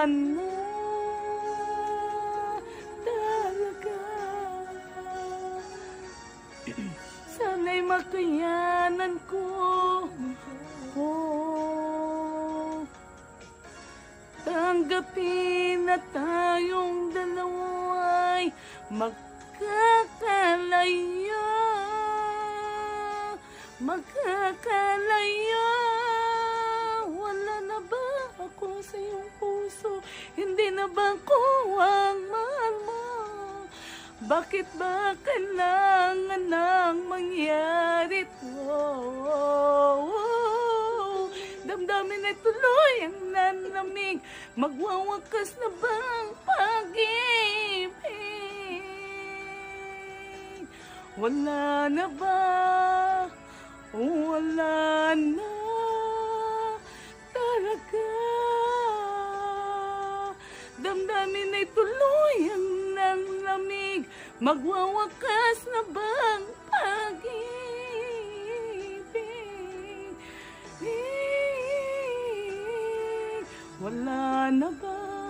na talaga. Sana'y makayanan ko. Tanggapin na tayong dalawa'y magkakalaya. Wala na ba ako sa iyong puso? Hindi na ba ako ang mahal mo? Bakit ba kailangan nang mangyari to? Damdamin ay tuloy ang nanlamig. Magwawakas na bang pag-ibig? Wala na ba? Wala na talaga. Damdamin ay tuloy ang nanlamig. Magwawakas na bang pag-ibig? Wala na ba?